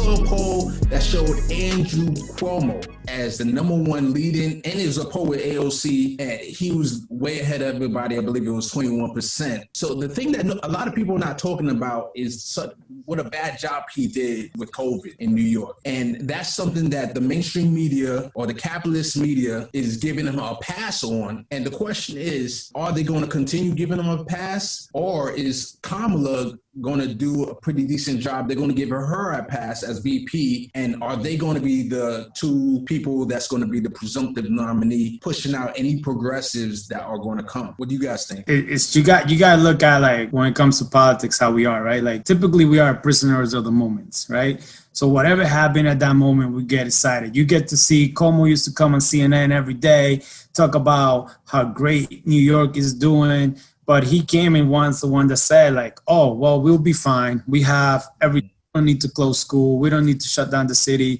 saw a poll that showed Andrew Cuomo as the #1 leading, and it was a poll with AOC, and he was way ahead of everybody. I believe it was 21%. So the thing that a lot of people are not talking about is what a bad job he did with COVID in New York. And that's something that the mainstream media or the capitalist media is giving him a pass on. And the question is, are they going to continue giving him a pass, or is Kamala going to do a pretty decent job? They're going to give her a pass as VP, and are they going to be the two people that's going to be the presumptive nominee, pushing out any progressives that are going to come? What do you guys think? It's you got to look at, like, when it comes to politics, how we are, right? Like, typically we are prisoners of the moments, right? So whatever happened at that moment, we get excited. You get to see Cuomo used to come on CNN every day, talk about how great New York is doing. But he came in once, the one that said, like, oh, well, we'll be fine. We have everything. We don't need to close school. We don't need to shut down the city,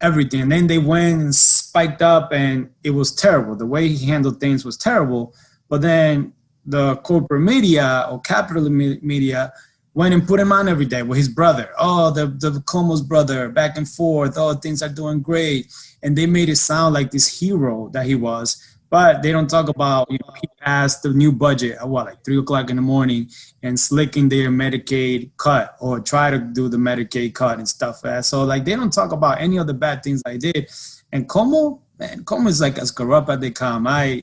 everything. And then they went and spiked up, and it was terrible. The way he handled things was terrible. But then the corporate media or capital media went and put him on every day with his brother. Oh, the Cuomo's brother, back and forth. Oh, things are doing great. And they made it sound like this hero that he was. But they don't talk about, he passed the new budget at like 3 o'clock in the morning and slicking their Medicaid cut, or try to do the Medicaid cut and stuff. So, like, they don't talk about any of the bad things I did. And Cuomo, man, Cuomo is like as corrupt as they come. I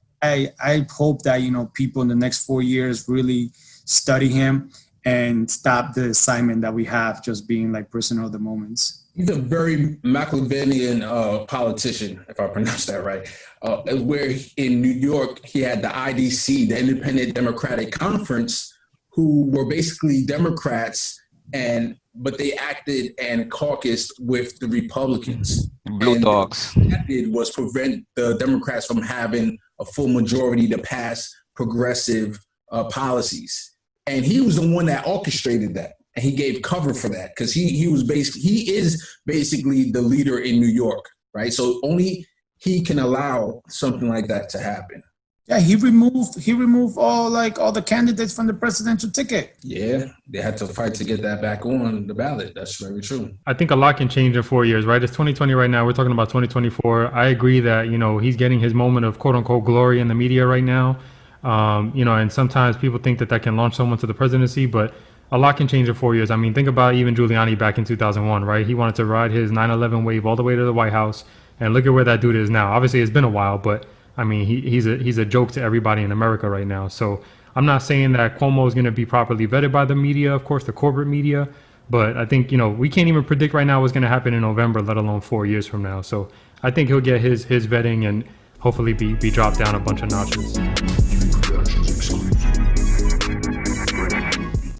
hope that, people in the next 4 years really study him and stop the assignment that we have, just being like prisoner of the moments. He's a very Machiavellian politician, if I pronounce that right, where in New York, he had the IDC, the Independent Democratic Conference, who were basically Democrats, but they acted and caucused with the Republicans. Blue dogs. What that did was prevent the Democrats from having a full majority to pass progressive policies. And he was the one that orchestrated that. And he gave cover for that, because he is basically the leader in New York, right? So only he can allow something like that to happen. Yeah, he removed all the candidates from the presidential ticket. Yeah, they had to fight to get that back on the ballot. That's very true. I think a lot can change in 4 years, right? It's 2020 right now. We're talking about 2024. I agree that, he's getting his moment of quote unquote glory in the media right now. And sometimes people think that can launch someone to the presidency, but a lot can change in 4 years. I mean, think about even Giuliani back in 2001, right? He wanted to ride his 9/11 wave all the way to the White House, and look at where that dude is now. Obviously, it's been a while, but I mean, he's a joke to everybody in America right now. So I'm not saying that Cuomo is going to be properly vetted by the media, of course, the corporate media, but I think, we can't even predict right now what's going to happen in November, let alone 4 years from now. So I think he'll get his vetting and hopefully be dropped down a bunch of notches. GIMI Productions exclusive.